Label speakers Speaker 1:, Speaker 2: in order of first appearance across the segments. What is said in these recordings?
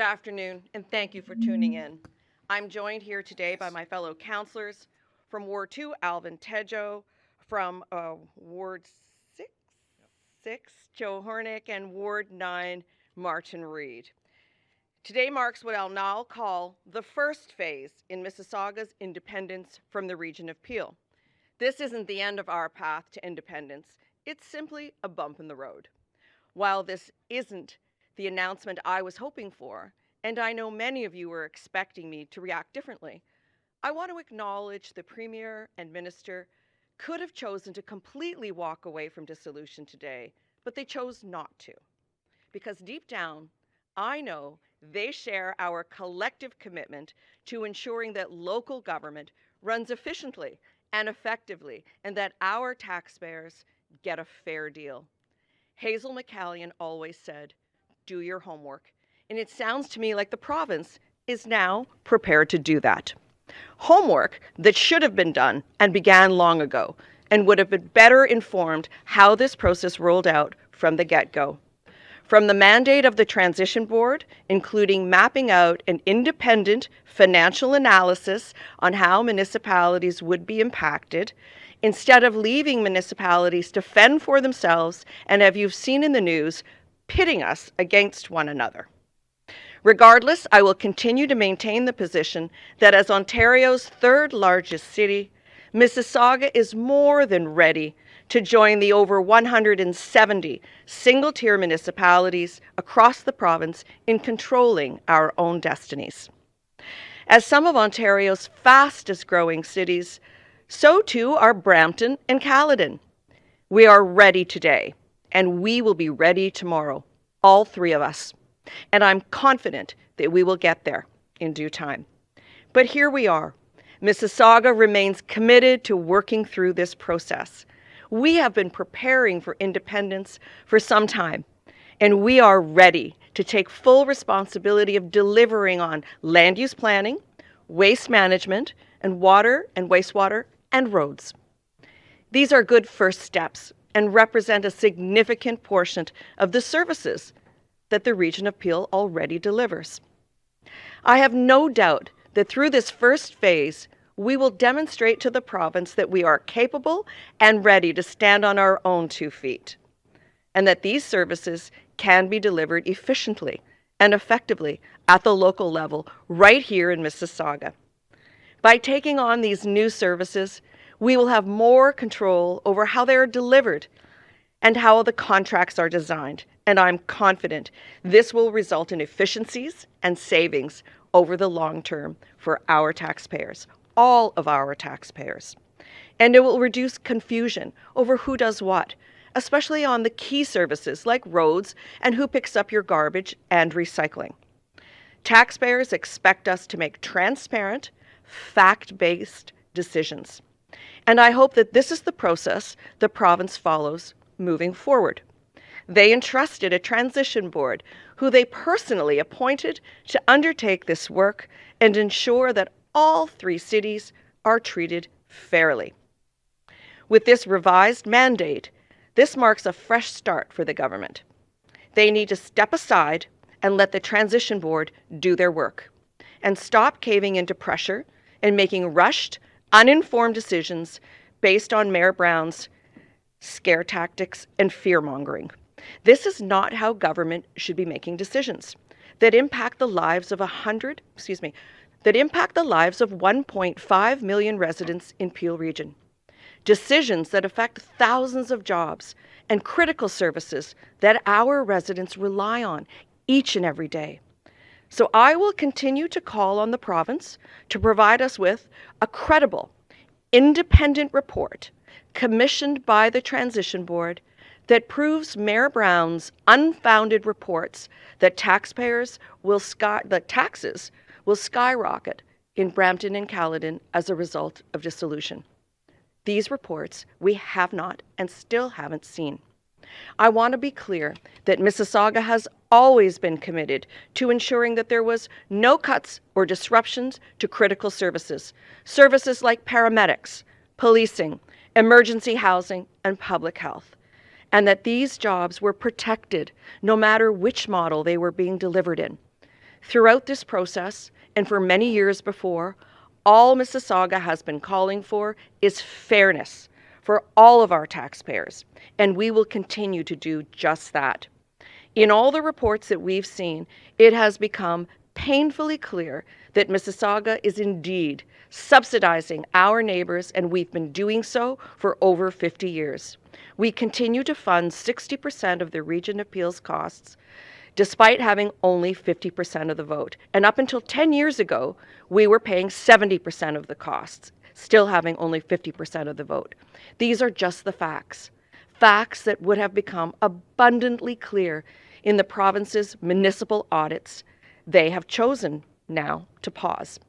Speaker 1: afternoon, and thank you for tuning in. I'm joined here today by my fellow councillors from Ward 2, Alvin Tejo, from Ward 6, 6, Joe Hornick, and Ward 9, Martin Reed. Today marks what I'll now call the first phase in Mississauga's independence from the region of Peel. This isn't the end of our path to independence, it's simply a bump in the road. While this isn't the announcement I was hoping for, and I know many of you were expecting me to react differently, I want to acknowledge the Premier and Minister could have chosen to completely walk away from dissolution today, but they chose not to. Because deep down, I know they share our collective commitment to ensuring that local government runs efficiently and effectively, and that our taxpayers get a fair deal. Hazel McCallion always said, do your homework. And it sounds to me like the province is now prepared to do that. Homework that should have been done and began long ago and would have been better informed how this process rolled out from the get-go. From the mandate of the Transition Board, including mapping out an independent financial analysis on how municipalities would be impacted, instead of leaving municipalities to fend for themselves and, as you've seen in the news, pitting us against one another. Regardless, I will continue to maintain the position that as Ontario's third largest city, Mississauga is more than ready to join the over 170 single-tier municipalities across the province in controlling our own destinies. As some of Ontario's fastest-growing cities, so too are Brampton and Caledon. We are ready today, and we will be ready tomorrow, all three of us. And I'm confident that we will get there in due time. But here we are. Mississauga remains committed to working through this process. We have been preparing for independence for some time, and we are ready to take full responsibility of delivering on land use planning, waste management, and water and wastewater and roads. These are good first steps and represent a significant portion of the services that the region of Peel already delivers. I have no doubt that through this first phase, we will demonstrate to the province that we are capable and ready to stand on our own 2 feet, and that these services can be delivered efficiently and effectively at the local level right here in Mississauga. By taking on these new services, we will have more control over how they are delivered and how the contracts are designed. And I'm confident this will result in efficiencies and savings over the long term for our taxpayers, all of our taxpayers. And it will reduce confusion over who does what, especially on the key services like roads and who picks up your garbage and recycling. Taxpayers expect us to make transparent, fact-based decisions. And I hope that this is the process the province follows moving forward. They entrusted a transition board who they personally appointed to undertake this work and ensure that all 3 cities are treated fairly. With this revised mandate, this marks a fresh start for the government. They need to step aside and let the transition board do their work and stop caving into pressure and making rushed, uninformed decisions based on Mayor Brown's scare tactics and fear-mongering. This is not how government should be making decisions that impact the lives of 1.5 million residents in Peel Region. Decisions that affect thousands of jobs and critical services that our residents rely on each and every day. So I will continue to call on the province to provide us with a credible, independent report commissioned by the Transition Board that proves Mayor Brown's unfounded reports that taxes will skyrocket in Brampton and Caledon as a result of dissolution. These reports we have not and still haven't seen. I want to be clear that Mississauga has always been committed to ensuring that there was no cuts or disruptions to critical services, services like paramedics, policing, emergency housing, and public health, and that these jobs were protected no matter which model they were being delivered in. Throughout this process, and for many years before, all Mississauga has been calling for is fairness for all of our taxpayers, and we will continue to do just that. In all the reports that we've seen, it has become painfully clear that Mississauga is indeed subsidizing our neighbors, and we've been doing so for over 50 years. We continue to fund 60% of the Region Appeals costs, despite having only 50% of the vote. And up until 10 years ago, we were paying 70% of the costs, still having only 50% of the vote. These are just the facts. Facts that would have become abundantly clear in the province's municipal audits. They have chosen now to pause.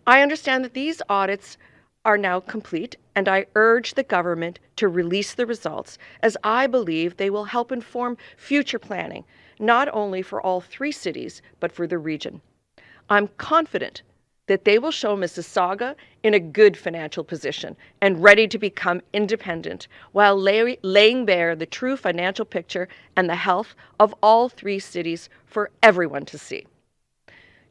Speaker 1: I understand that these audits are now complete, and I urge the government to release the results, as I believe they will help inform future planning, not only for all 3 cities, but for the region. I'm confident that they will show Mississauga in a good financial position and ready to become independent, while laying bare the true financial picture and the health of all 3 cities for everyone to see.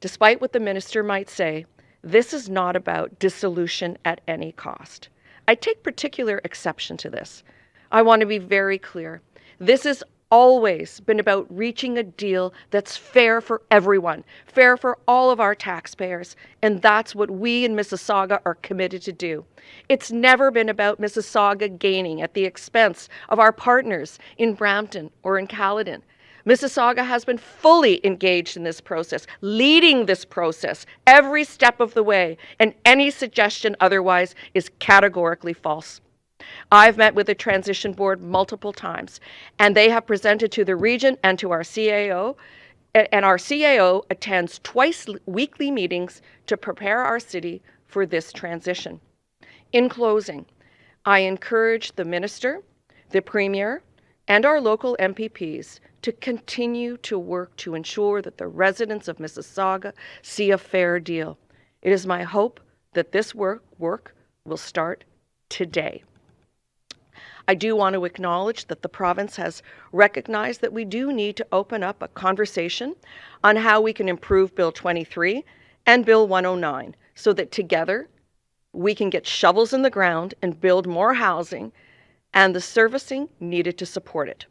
Speaker 1: Despite what the minister might say, this is not about dissolution at any cost. I take particular exception to this. I want to be very clear. This has always been about reaching a deal that's fair for everyone, fair for all of our taxpayers, and that's what we in Mississauga are committed to do. It's never been about Mississauga gaining at the expense of our partners in Brampton or in Caledon. Mississauga has been fully engaged in this process, leading this process every step of the way, and any suggestion otherwise is categorically false. I've met with the Transition Board multiple times, and they have presented to the region and to our CAO, and our CAO attends twice weekly meetings to prepare our city for this transition. In closing, I encourage the Minister, the Premier, and our local MPPs to continue to work to ensure that the residents of Mississauga see a fair deal. It is my hope that this work will start today. I do want to acknowledge that the province has recognized that we do need to open up a conversation on how we can improve Bill 23 and Bill 109 so that together we can get shovels in the ground and build more housing and the servicing needed to support it.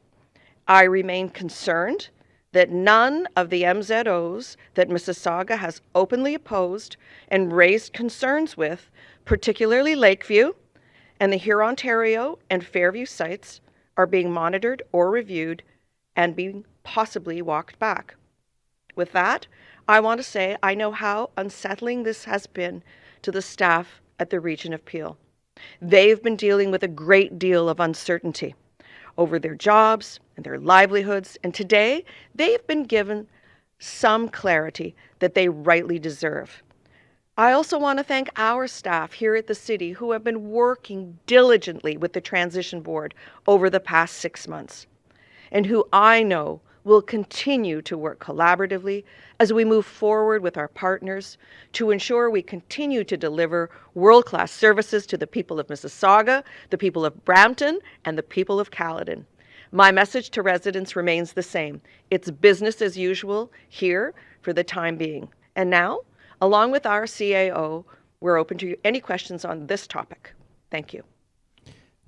Speaker 1: I remain concerned that none of the MZOs that Mississauga has openly opposed and raised concerns with, particularly Lakeview and the Hurontario and Fairview sites, are being monitored or reviewed and being possibly walked back. With that, I want to say I know how unsettling this has been to the staff at the Region of Peel. They've been dealing with a great deal of uncertainty over their jobs and their livelihoods, and today they've been given some clarity that they rightly deserve. I also want to thank our staff here at the city who have been working diligently with the Transition Board over the past 6 months, and who I know will continue to work collaboratively as we move forward with our partners to ensure we continue to deliver world-class services to the people of Mississauga, the people of Brampton, and the people of Caledon. My message to residents remains the same. It's business as usual here for the time being. And now, along with our CAO, we're open to any questions on this topic. Thank you.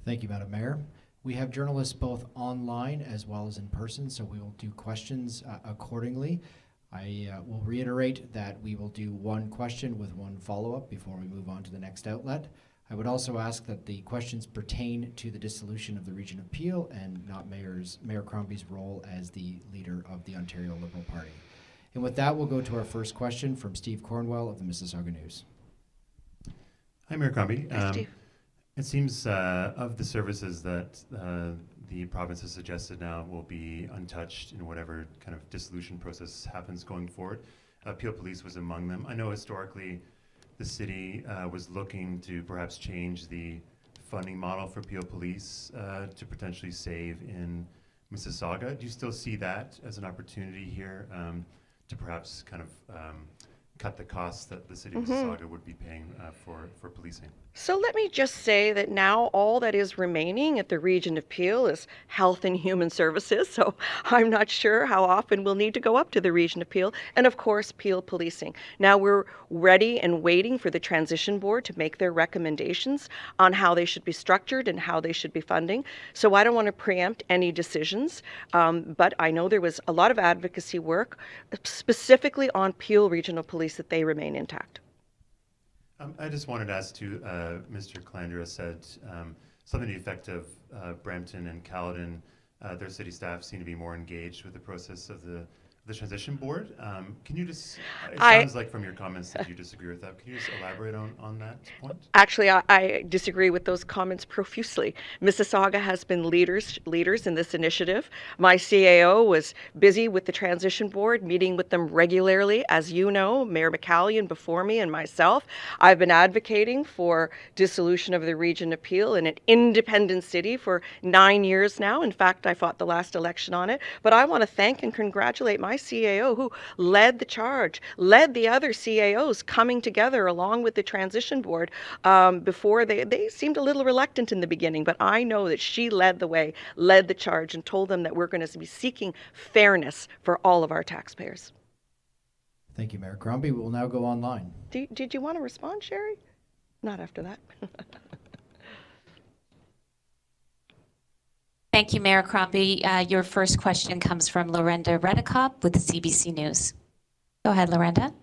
Speaker 2: Thank you, Madam Mayor. We have journalists both online as well as in person, so we will do questions accordingly. I will reiterate that we will do 1 question with 1 follow-up before we move on to the next outlet. I would also ask that the questions pertain to the dissolution of the Region of Peel and not Mayor Crombie's role as the leader of the Ontario Liberal Party. And with that, we'll go to our first question from Steve Cornwell of the Mississauga News.
Speaker 3: Hi, Mayor Crombie.
Speaker 1: Hi, Steve.
Speaker 3: It seems of the services that the province has suggested now will be untouched in whatever kind of dissolution process happens going forward. Peel Police was among them. I know historically the city was looking to perhaps change the funding model for Peel Police to potentially save in Mississauga. Do you still see that as an opportunity here to perhaps kind of cut the costs that the city of Mississauga would be paying for policing?
Speaker 1: So let me just say that now all that is remaining at the Region of Peel is Health and Human Services. So I'm not sure how often we'll need to go up to the Region of Peel. And of course, Peel Policing. Now we're ready and waiting for the Transition Board to make their recommendations on how they should be structured and how they should be funding. So I don't want to preempt any decisions, but I know there was a lot of advocacy work specifically on Peel Regional Police that they remain intact.
Speaker 3: I just wanted to ask too, Mr. Calandra said something to the effect of Brampton and Caledon, their city staff seem to be more engaged with the process of the transition board. Can you just, it sounds like from your comments that you disagree with that. Can you just elaborate on that point?
Speaker 1: Actually, I disagree with those comments profusely. Mississauga has been leaders in this initiative. My CAO was busy with the transition board, meeting with them regularly. As you know, Mayor McCallion before me and myself, I've been advocating for dissolution of the Region of Peel in an independent city for 9 years now. In fact, I fought the last election on it. But I want to thank and congratulate my CAO who led the charge, led the other CAOs coming together along with the transition board. Before they seemed a little reluctant in the beginning, but I know that she led the way, led the charge, and told them that we're going to be seeking fairness for all of our taxpayers.
Speaker 2: Thank you, Mayor Crombie. We will now go online.
Speaker 1: Did you want to respond, Sherry? Not after that.
Speaker 4: Thank you, Mayor Crombie. Your first question comes from Lorenda Redekop with the CBC News. Go ahead, Lorenda.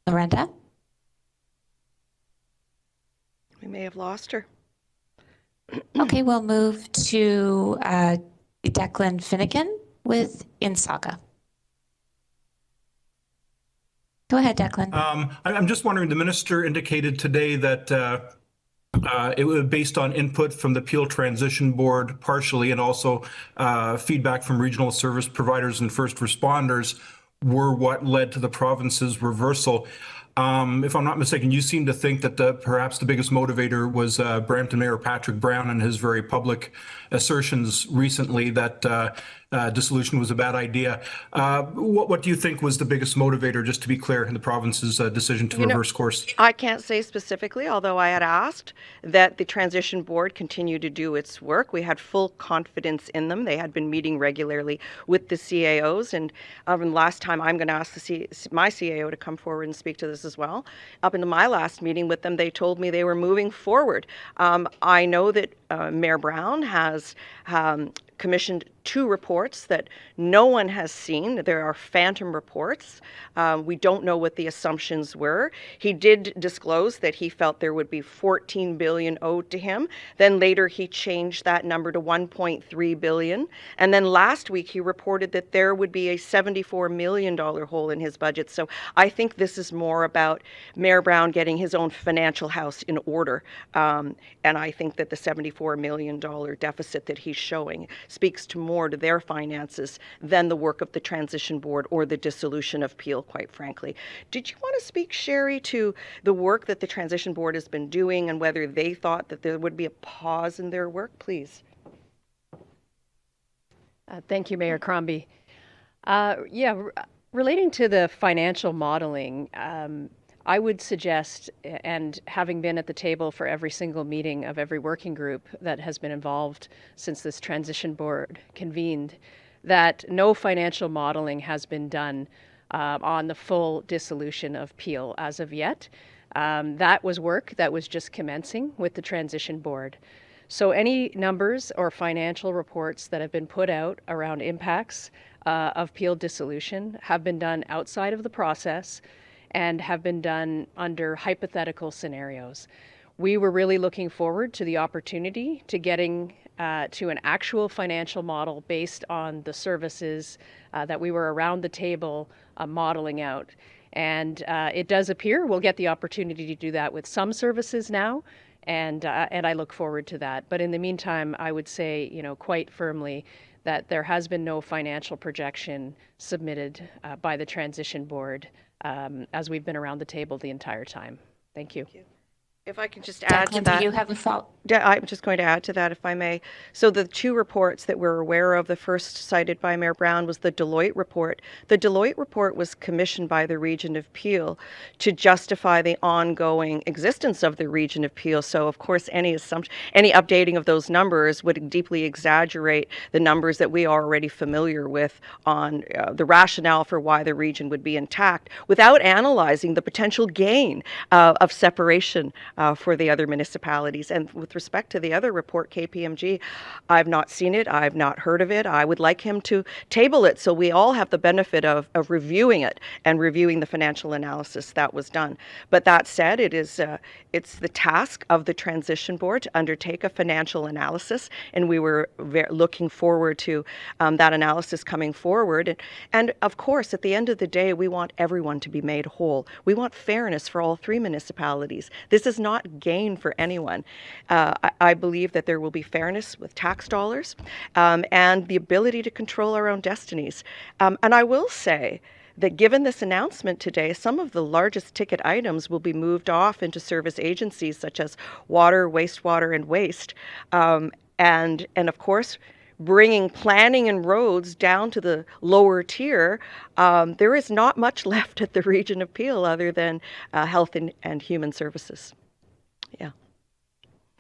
Speaker 4: Lorenda?
Speaker 1: We may have lost her.
Speaker 4: Okay, we'll move to Declan Finnegan with Mississauga. Go ahead, Declan.
Speaker 5: I'm just wondering, the minister indicated today that it was based on input from the Peel Transition Board partially, and also feedback from regional service providers and first responders were what led to the province's reversal. If I'm not mistaken, you seem to think that perhaps the biggest motivator was Brampton Mayor Patrick Brown and his very public assertions recently that dissolution was a bad idea. What do you think was the biggest motivator, just to be clear, in the province's decision to reverse course?
Speaker 1: I can't say specifically, although I had asked that the transition board continue to do its work. We had full confidence in them. They had been meeting regularly with the CAOs, and last time I'm going to ask my CAO to come forward and speak to this as well. Up into my last meeting with them, they told me they were moving forward. I know that Mayor Brown has commissioned 2 reports that no one has seen. There are phantom reports. We don't know what the assumptions were. He did disclose that he felt there would be $14 billion owed to him. Then later he changed that number to $1.3 billion. And then last week he reported that there would be a $74 million hole in his budget. So I think this is more about Mayor Brown getting his own financial house in order. And I think that the $74 million deficit that he's showing speaks to more to their finances than the work of the transition board or the dissolution of Peel, quite frankly. Did you want to speak, Sherry, to the work that the transition board has been doing and whether they thought that there would be a pause in their work, please?
Speaker 6: Thank you, Mayor Crombie. Relating to the financial modeling, I would suggest, and having been at the table for every single meeting of every working group that has been involved since this transition board convened, that no financial modeling has been done on the full dissolution of Peel as of yet. That was work that was just commencing with the transition board. So any numbers or financial reports that have been put out around impacts of Peel dissolution have been done outside of the process and have been done under hypothetical scenarios. We were really looking forward to the opportunity to getting to an actual financial model based on the services that we were around the table modeling out. And it does appear we'll get the opportunity to do that with some services now, and I look forward to that. But in the meantime, I would say, quite firmly that there has been no financial projection submitted by the transition board as we've been around the table the entire time. Thank you.
Speaker 1: Thank you. If I can just add to
Speaker 4: Declan,
Speaker 1: that.
Speaker 4: do you have a follow?
Speaker 1: Yeah, I'm just going to add to that, if I may. So the two reports that we're aware of, the first cited by Mayor Brown was the Deloitte report. The Deloitte report was commissioned by the Region of Peel to justify the ongoing existence of the Region of Peel. So of course, any updating of those numbers would deeply exaggerate the numbers that we are already familiar with on the rationale for why the region would be intact, without analyzing the potential gain of separation for the other municipalities. And with respect to the other report, KPMG, I've not seen it. I've not heard of it. I would like him to table it so we all have the benefit of reviewing it and reviewing the financial analysis that was done. But that said, it's the task of the transition board to undertake a financial analysis, and we were looking forward to that analysis coming forward. And of course, at the end of the day, we want everyone to be made whole. We want fairness for all three municipalities. This is not gain for anyone. I believe that there will be fairness with tax dollars and the ability to control our own destinies. And I will say that given this announcement today, some of the largest ticket items will be moved off into service agencies such as water, wastewater, and waste. And of course, bringing planning and roads down to the lower tier, there is not much left at the Region of Peel other than health and human services. Yeah.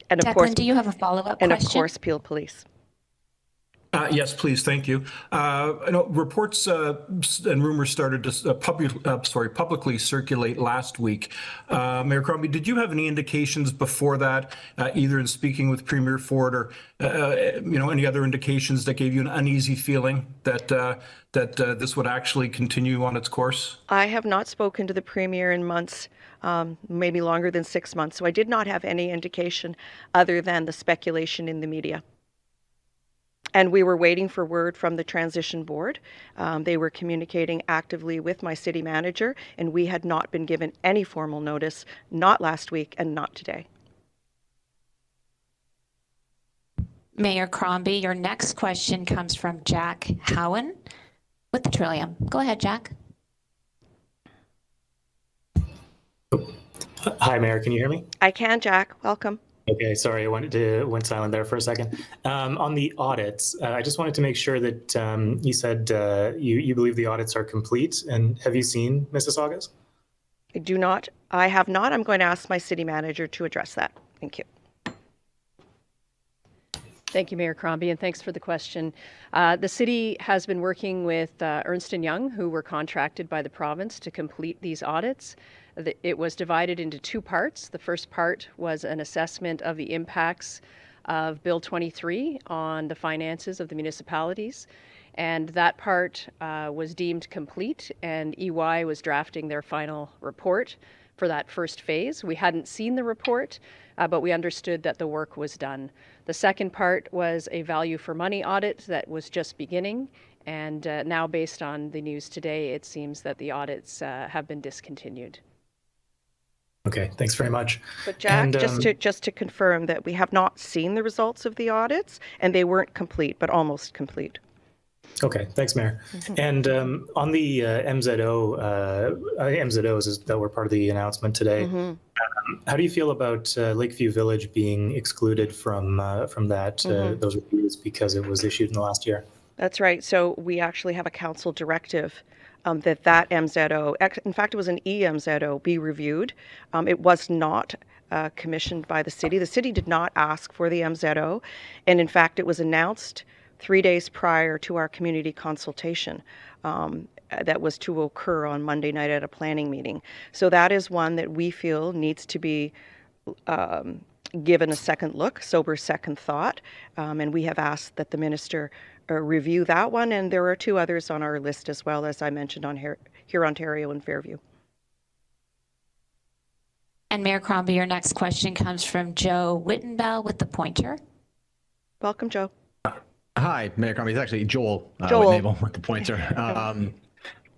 Speaker 1: And of course,
Speaker 4: Declan, do you have a follow-up
Speaker 1: and
Speaker 4: question?
Speaker 1: of course, Peel Police.
Speaker 5: Yes, please. Thank you. I know reports and rumors started to publicly circulate last week. Mayor Crombie, did you have any indications before that, either in speaking with Premier Ford or any other indications that gave you an uneasy feeling that this would actually continue on its course?
Speaker 1: I have not spoken to the Premier in months, maybe longer than 6 months, so I did not have any indication other than the speculation in the media. And we were waiting for word from the transition board. They were communicating actively with my city manager, and we had not been given any formal notice, not last week and not today.
Speaker 4: Mayor Crombie, your next question comes from Jack Howen with the Trillium. Go ahead, Jack.
Speaker 7: Hi, Mayor. Can you hear me?
Speaker 1: I can, Jack. Welcome.
Speaker 7: Okay, sorry, I went silent there for a second. On the audits, I just wanted to make sure that you said you believe the audits are complete, and have you seen Mississauga's?
Speaker 1: I do not. I have not. I'm going to ask my city manager to address that. Thank you.
Speaker 6: Thank you, Mayor Crombie, and thanks for the question. The city has been working with Ernst & Young, who were contracted by the province to complete these audits. It was divided into two parts. The first part was an assessment of the impacts of Bill 23 on the finances of the municipalities. And that part was deemed complete, and EY was drafting their final report for that first phase. We hadn't seen the report, but we understood that the work was done. The second part was a value for money audit that was just beginning. And now, based on the news today, it seems that the audits have been discontinued.
Speaker 7: Okay, thanks very much.
Speaker 1: But Jack,
Speaker 7: And,
Speaker 1: just to confirm that we have not seen the results of the audits, and they weren't complete, but almost complete.
Speaker 7: okay, thanks, Mayor. And on the MZOs that were part of the announcement today, how do you feel about Lakeview Village being excluded from that those reviews because it was issued in the last year?
Speaker 1: That's right. So we actually have a council directive that MZO, in fact, it was an EMZO, be reviewed. It was not commissioned by the city. The city did not ask for the MZO. And in fact, it was announced 3 days prior to our community consultation that was to occur on Monday night at a planning meeting. So that is one that we feel needs to be given a second look, sober second thought. And we have asked that the minister review that one, and there are two others on our list as well, as I mentioned, on Hurontario and Fairview.
Speaker 4: And Mayor Crombie, your next question comes from Joe Wittenbell with the Pointer.
Speaker 1: Welcome, Joe.
Speaker 8: Hi, Mayor Crombie. It's actually Joel Whitnable with the Pointer.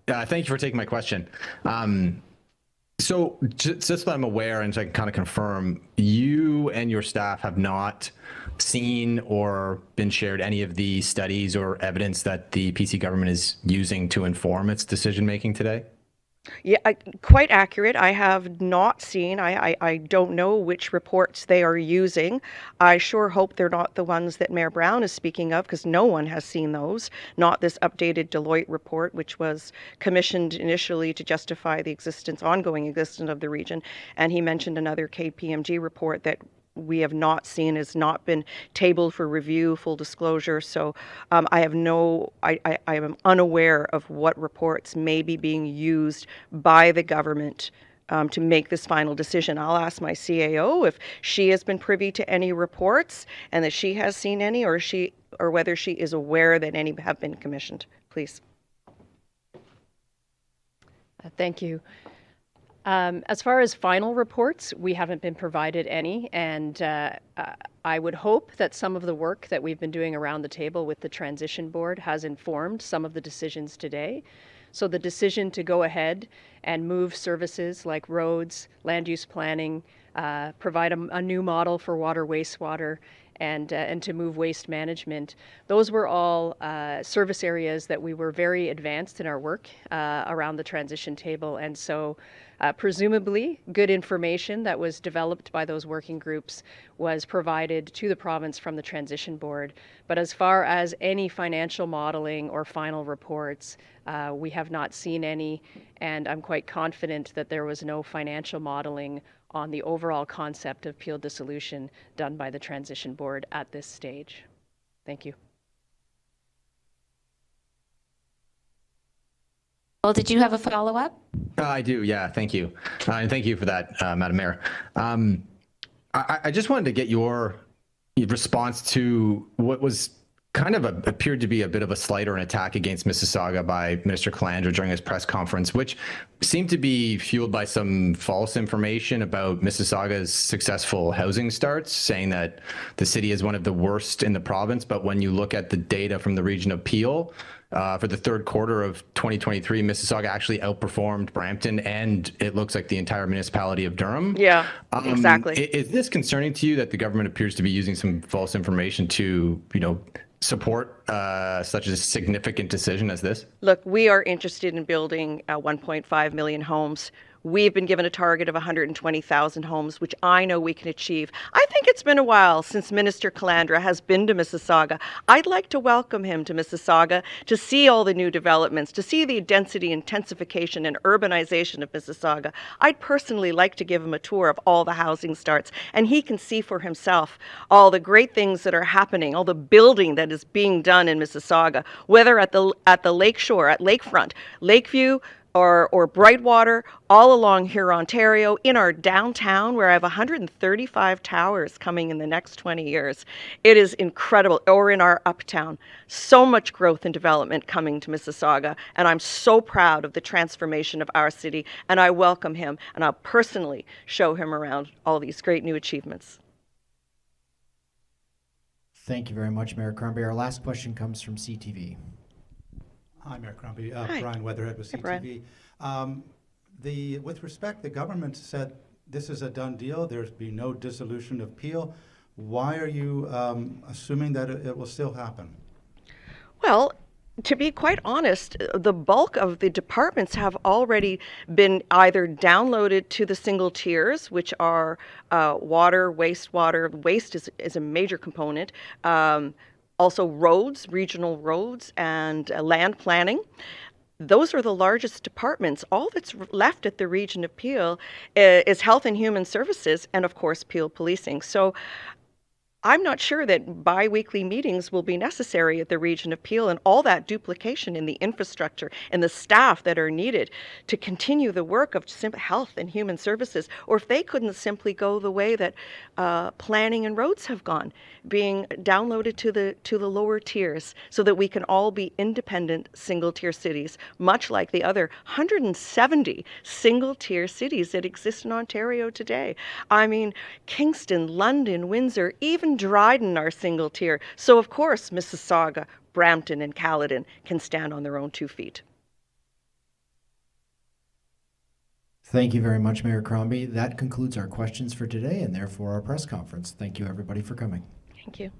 Speaker 8: Thank you for taking my question. So just so I'm aware and so I can kind of confirm, you and your staff have not seen or been shared any of the studies or evidence that the PC government is using to inform its decision making today?
Speaker 1: Yeah, quite accurate. I have not seen, I don't know which reports they are using. I sure hope they're not the ones that Mayor Brown is speaking of, because no one has seen those. Not this updated Deloitte report, which was commissioned initially to justify the ongoing existence of the region. And he mentioned another KPMG report that we have not seen, has not been tabled for review, full disclosure. So I am unaware of what reports may be being used by the government to make this final decision. I'll ask my CAO if she has been privy to any reports and that she has seen any, or whether she is aware that any have been commissioned. Please.
Speaker 6: Thank you. As far as final reports, we haven't been provided any, and I would hope that some of the work that we've been doing around the table with the transition board has informed some of the decisions today. So the decision to go ahead and move services like roads, land use planning, provide a new model for water, wastewater, and to move waste management. Those were all service areas that we were very advanced in our work around the transition table. And so presumably good information that was developed by those working groups was provided to the province from the transition board. But as far as any financial modeling or final reports, we have not seen any, and I'm quite confident that there was no financial modeling on the overall concept of Peel dissolution done by the transition board at this stage. Thank you.
Speaker 4: Well, did you have a follow-up?
Speaker 8: I do, yeah. Thank you. And thank you for that, Madam Mayor. I just wanted to get your response to what was kind of appeared to be a bit of a slight or an attack against Mississauga by Minister Calandra during his press conference, which seemed to be fueled by some false information about Mississauga's successful housing starts, saying that the city is one of the worst in the province. But when you look at the data from the region of Peel, for the third quarter of 2023, Mississauga actually outperformed Brampton and it looks like the entire municipality of Durham.
Speaker 1: Yeah, exactly.
Speaker 8: Is this concerning to you that the government appears to be using some false information to, support such a significant decision as this?
Speaker 1: Look, we are interested in building 1.5 million homes. We've been given a target of 120,000 homes, which I know we can achieve. I think it's been a while since Minister Calandra has been to Mississauga. I'd like to welcome him to Mississauga to see all the new developments, to see the density, intensification, and urbanization of Mississauga. I'd personally like to give him a tour of all the housing starts, and he can see for himself all the great things that are happening, all the building that is being done in Mississauga, whether at the lakeshore, at Lakefront, Lakeview, or Brightwater, all along here, Ontario, in our downtown, where I have 135 towers coming in the next 20 years. It is incredible. Or in our uptown. So much growth and development coming to Mississauga, and I'm so proud of the transformation of our city, and I welcome him, and I'll personally show him around all these great new achievements.
Speaker 2: Thank you very much, Mayor Crombie. Our last question comes from CTV.
Speaker 9: Hi, Mayor Crombie.
Speaker 1: Hi.
Speaker 9: Brian Weatherhead with
Speaker 1: Hi,
Speaker 9: CTV. With respect, the government said this is a done deal. There's been no dissolution of Peel. Why are you assuming that it will still happen?
Speaker 1: Well, to be quite honest, the bulk of the departments have already been either downloaded to the single tiers, which are water, wastewater. Waste is a major component. Also roads, regional roads, and land planning. Those are the largest departments. All that's left at the region of Peel is Health and Human Services and, of course, Peel Policing. So I'm not sure that bi-weekly meetings will be necessary at the region of Peel, and all that duplication in the infrastructure and the staff that are needed to continue the work of health and human services, or if they couldn't simply go the way that planning and roads have gone, being downloaded to the lower tiers so that we can all be independent single-tier cities, much like the other 170 single-tier cities that exist in Ontario today. I mean, Kingston, London, Windsor, even Dryden are single tier. So of course, Mississauga, Brampton, and Caledon can stand on their own 2 feet.
Speaker 2: Thank you very much, Mayor Crombie. That concludes our questions for today and therefore our press conference. Thank you, everybody, for coming.
Speaker 1: Thank you.